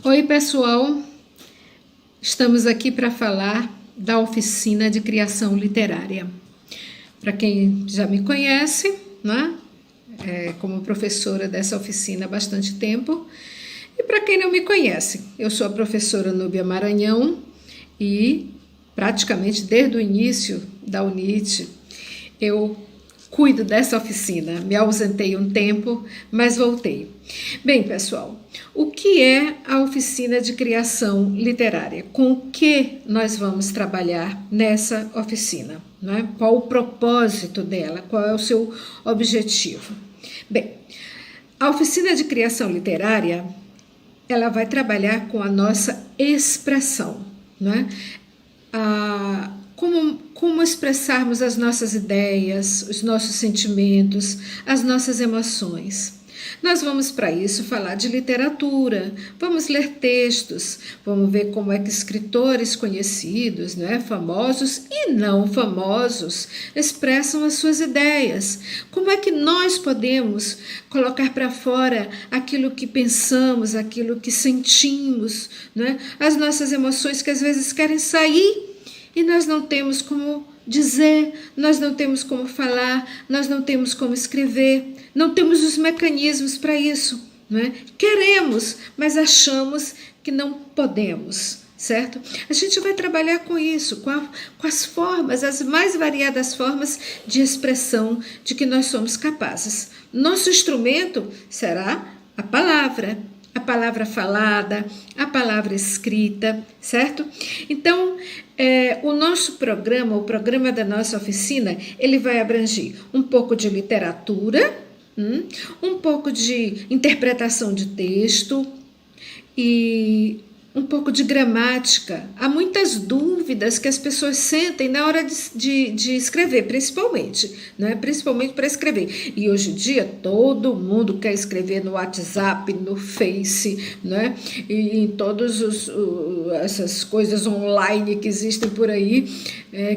Oi, pessoal. Estamos aqui para falar da oficina de criação literária. Para quem já me conhece, né? Como professora dessa oficina há bastante tempo. E para quem não me conhece, eu sou a professora Núbia Maranhão e praticamente desde o início da UNIT eu cuido dessa oficina. Me ausentei um tempo, mas voltei. Bem, pessoal, o que é a oficina de criação literária? Com o que nós vamos trabalhar nessa oficina? Né? Qual o propósito dela? Qual é o seu objetivo? Bem, a oficina de criação literária, ela vai trabalhar com a nossa expressão, né? Como expressarmos as nossas ideias, os nossos sentimentos, as nossas emoções. Nós vamos para isso falar de literatura, vamos ler textos, vamos ver como é que escritores conhecidos, né, famosos e não famosos, expressam as suas ideias. Como é que nós podemos colocar para fora aquilo que pensamos, aquilo que sentimos, né, as nossas emoções que às vezes querem sair e nós não temos como dizer, nós não temos como falar, nós não temos como escrever, não temos os mecanismos para isso, né? Queremos, mas achamos que não podemos, certo? A gente vai trabalhar com isso, com as formas, as mais variadas formas de expressão de que nós somos capazes. Nosso instrumento será a palavra falada, a palavra escrita, certo? Então, o nosso programa, o programa da nossa oficina, ele vai abranger um pouco de literatura, um pouco de interpretação de texto e um pouco de gramática. Há muitas dúvidas que as pessoas sentem na hora de escrever, principalmente, né? Principalmente para escrever. E hoje em dia todo mundo quer escrever no WhatsApp, no Face, né? E em todas essas coisas online que existem por aí,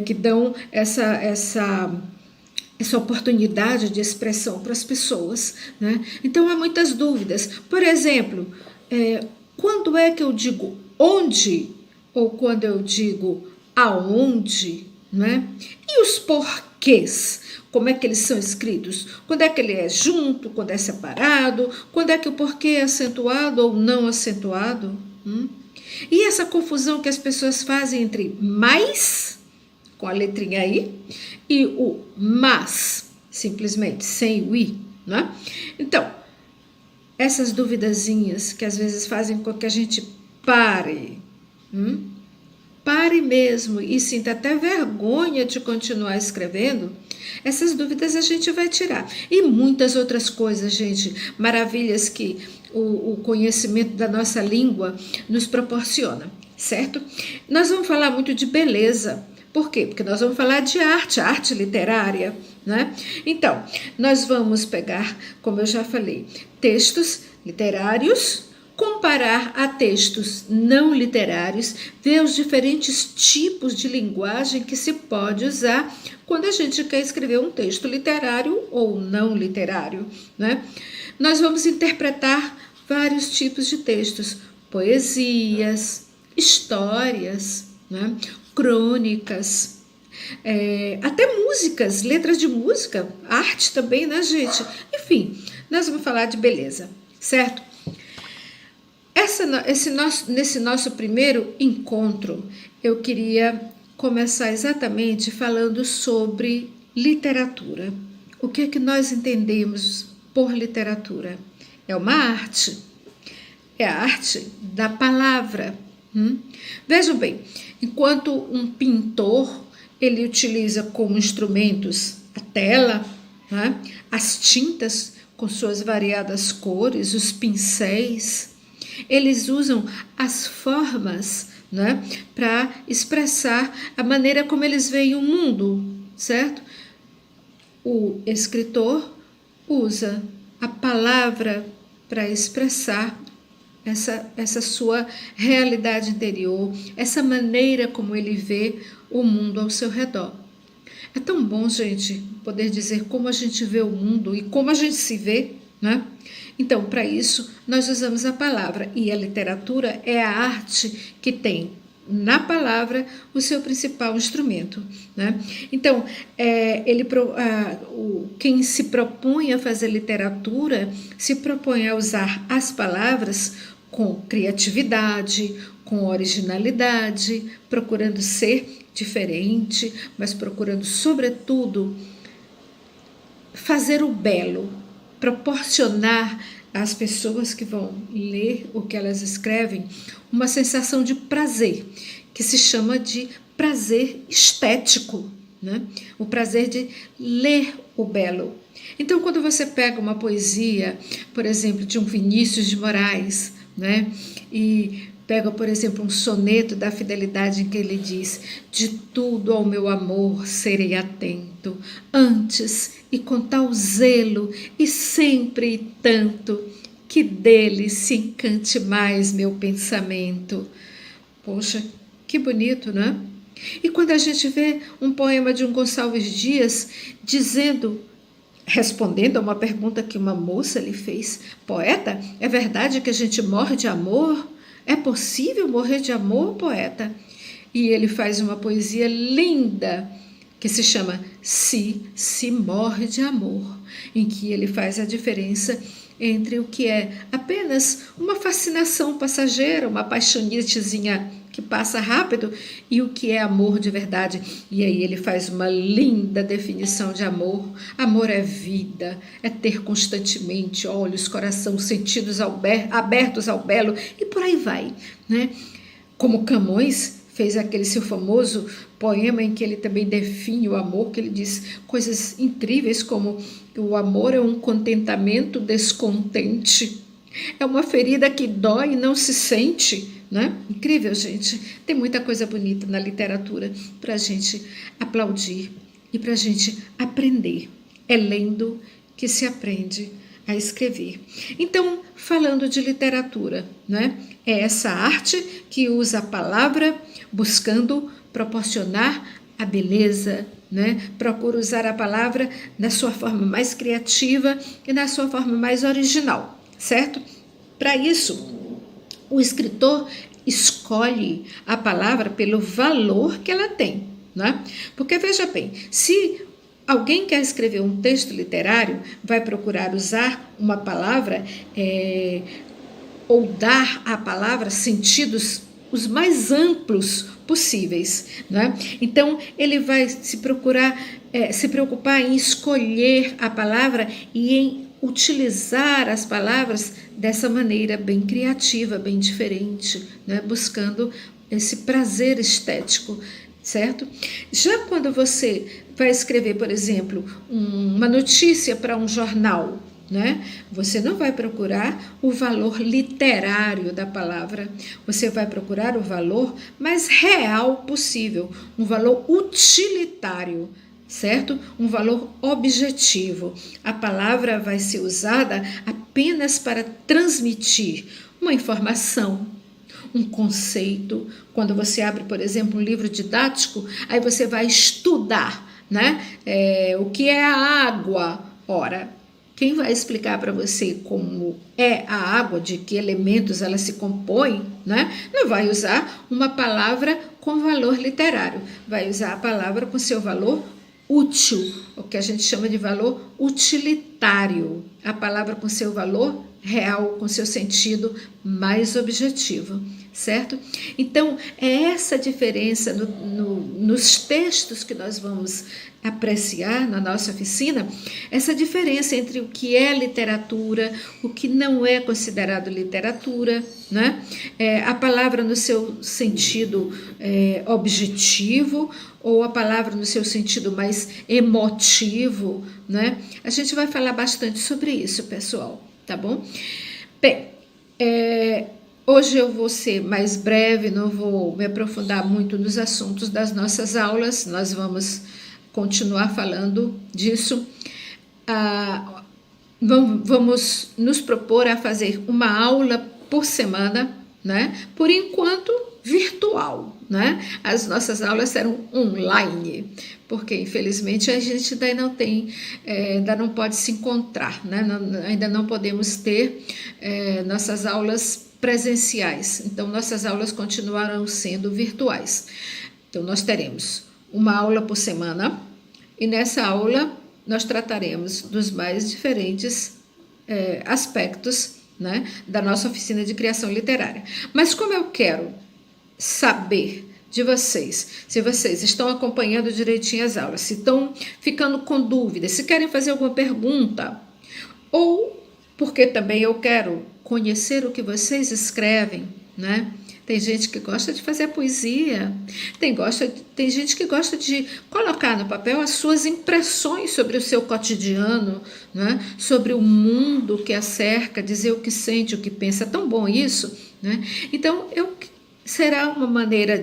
que dão essa oportunidade de expressão para as pessoas, né? Então há muitas dúvidas. Por exemplo, quando é que eu digo onde ou quando eu digo aonde, né? E os porquês? Como é que eles são escritos? Quando é que ele é junto, quando é separado? Quando é que o porquê é acentuado ou não acentuado? E essa confusão que as pessoas fazem entre mais, com a letrinha I, e o mas, simplesmente, sem o I, né? Então, essas duvidazinhas que às vezes fazem com que a gente pare mesmo e sinta até vergonha de continuar escrevendo, essas dúvidas a gente vai tirar. E muitas outras coisas, gente, maravilhas que o conhecimento da nossa língua nos proporciona, certo? Nós vamos falar muito de beleza. Por quê? Porque nós vamos falar de arte literária, né? Então, nós vamos pegar, como eu já falei, textos literários, comparar a textos não literários, ver os diferentes tipos de linguagem que se pode usar quando a gente quer escrever um texto literário ou não literário, né? Nós vamos interpretar vários tipos de textos, poesias, histórias, né? Crônicas, até músicas, letras de música, arte também, né, gente? Enfim, nós vamos falar de beleza, certo? Nesse nosso primeiro encontro, eu queria começar exatamente falando sobre literatura. O que é que nós entendemos por literatura? É uma arte, é a arte da palavra. Vejam bem, enquanto um pintor, ele utiliza como instrumentos a tela, né, as tintas com suas variadas cores, os pincéis, eles usam as formas, né, para expressar a maneira como eles veem o mundo, certo? O escritor usa a palavra para expressar essa sua realidade interior, essa maneira como ele vê o mundo ao seu redor. É tão bom, gente, poder dizer como a gente vê o mundo e como a gente se vê, né? Então, para isso, nós usamos a palavra, e a literatura é a arte que tem na palavra o seu principal instrumento, né? Então, quem se propõe a fazer literatura se propõe a usar as palavras com criatividade, com originalidade, procurando ser diferente, mas procurando, sobretudo, fazer o belo, proporcionar às pessoas que vão ler o que elas escrevem uma sensação de prazer, que se chama de prazer estético, né? O prazer de ler o belo. Então, quando você pega uma poesia, por exemplo, de um Vinícius de Moraes, né? E pega, por exemplo, um soneto da fidelidade em que ele diz: de tudo ao meu amor serei atento, antes e com tal zelo, e sempre e tanto, que dele se encante mais meu pensamento. Poxa, que bonito, né? E quando a gente vê um poema de um Gonçalves Dias respondendo a uma pergunta que uma moça lhe fez: poeta, é verdade que a gente morre de amor? É possível morrer de amor, poeta? E ele faz uma poesia linda que se chama Se Morre de Amor, em que ele faz a diferença entre o que é apenas uma fascinação passageira, uma paixonitezinha que passa rápido, e o que é amor de verdade. E aí ele faz uma linda definição de amor. Amor é vida, é ter constantemente olhos, coração, sentidos abertos ao belo, e por aí vai, né? Como Camões fez aquele seu famoso poema em que ele também define o amor, que ele diz coisas incríveis como: o amor é um contentamento descontente, é uma ferida que dói e não se sente, né? Incrível, gente. Tem muita coisa bonita na literatura para a gente aplaudir e para a gente aprender. É lendo que se aprende a escrever. Então, falando de literatura, né? É essa arte que usa a palavra buscando proporcionar a beleza, né? Procura usar a palavra na sua forma mais criativa e na sua forma mais original, certo? Para isso, o escritor escolhe a palavra pelo valor que ela tem, né? Porque veja bem, se alguém quer escrever um texto literário, vai procurar usar uma palavra ou dar à palavra sentidos os mais amplos possíveis, né? Então ele vai se preocupar em escolher a palavra e em utilizar as palavras dessa maneira bem criativa, bem diferente, né? Buscando esse prazer estético, certo? Já quando você vai escrever, por exemplo, uma notícia para um jornal, né? Você não vai procurar o valor literário da palavra, você vai procurar o valor mais real possível, um valor utilitário, certo? Um valor objetivo. A palavra vai ser usada apenas para transmitir uma informação, um conceito. Quando você abre, por exemplo, um livro didático, aí você vai estudar, né? O que é a água? Ora, quem vai explicar para você como é a água, de que elementos ela se compõe, né? Não vai usar uma palavra com valor literário, vai usar a palavra com seu valor útil, o que a gente chama de valor utilitário, a palavra com seu valor real, com seu sentido mais objetivo, certo? Então, é essa diferença nos textos que nós vamos apreciar na nossa oficina, essa diferença entre o que é literatura, o que não é considerado literatura, né? A palavra no seu sentido objetivo, ou a palavra no seu sentido mais emotivo, né? A gente vai falar bastante sobre isso, pessoal, tá bom? Bem, hoje eu vou ser mais breve, não vou me aprofundar muito nos assuntos das nossas aulas, nós vamos continuar falando disso. Vamos nos propor a fazer uma aula por semana, né? Por enquanto, virtual, né? As nossas aulas serão online, porque infelizmente a gente ainda não pode se encontrar, né? Ainda não podemos ter nossas aulas presenciais, então nossas aulas continuarão sendo virtuais. Então nós teremos uma aula por semana e nessa aula nós trataremos dos mais diferentes aspectos, né, da nossa oficina de criação literária. Mas como eu quero saber de vocês, se vocês estão acompanhando direitinho as aulas, se estão ficando com dúvidas, se querem fazer alguma pergunta, ou porque também eu quero conhecer o que vocês escrevem, né? Tem gente que gosta de fazer poesia, tem gente que gosta de colocar no papel as suas impressões sobre o seu cotidiano, né? Sobre o mundo que a cerca, dizer o que sente, o que pensa. É tão bom isso, né? Então, será uma maneira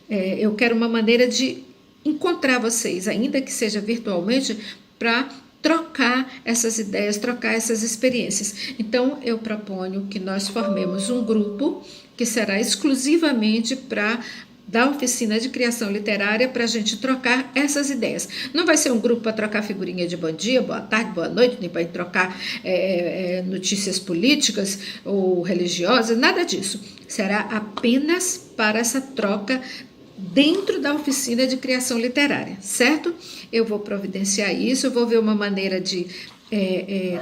eu quero uma maneira de encontrar vocês, ainda que seja virtualmente, para trocar essas ideias, trocar essas experiências. Então, eu proponho que nós formemos um grupo que será exclusivamente da oficina de criação literária para a gente trocar essas ideias. Não vai ser um grupo para trocar figurinha de bom dia, boa tarde, boa noite, nem para trocar notícias políticas ou religiosas, nada disso. Será apenas para essa troca dentro da oficina de criação literária, certo? Eu vou providenciar isso, eu vou ver uma maneira de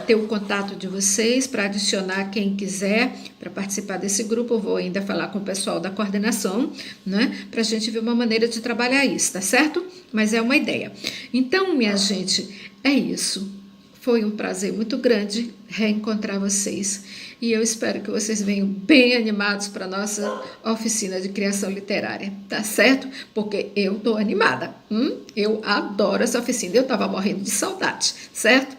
ter o contato de vocês para adicionar quem quiser para participar desse grupo. Eu vou ainda falar com o pessoal da coordenação, né, para a gente ver uma maneira de trabalhar isso, tá certo? Mas é uma ideia. Então, minha gente, é isso. Foi um prazer muito grande reencontrar vocês e eu espero que vocês venham bem animados para a nossa oficina de criação literária, tá certo? Porque eu estou animada, eu adoro essa oficina, eu estava morrendo de saudade, certo?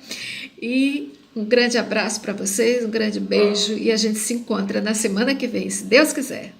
E um grande abraço para vocês, um grande beijo e a gente se encontra na semana que vem, se Deus quiser.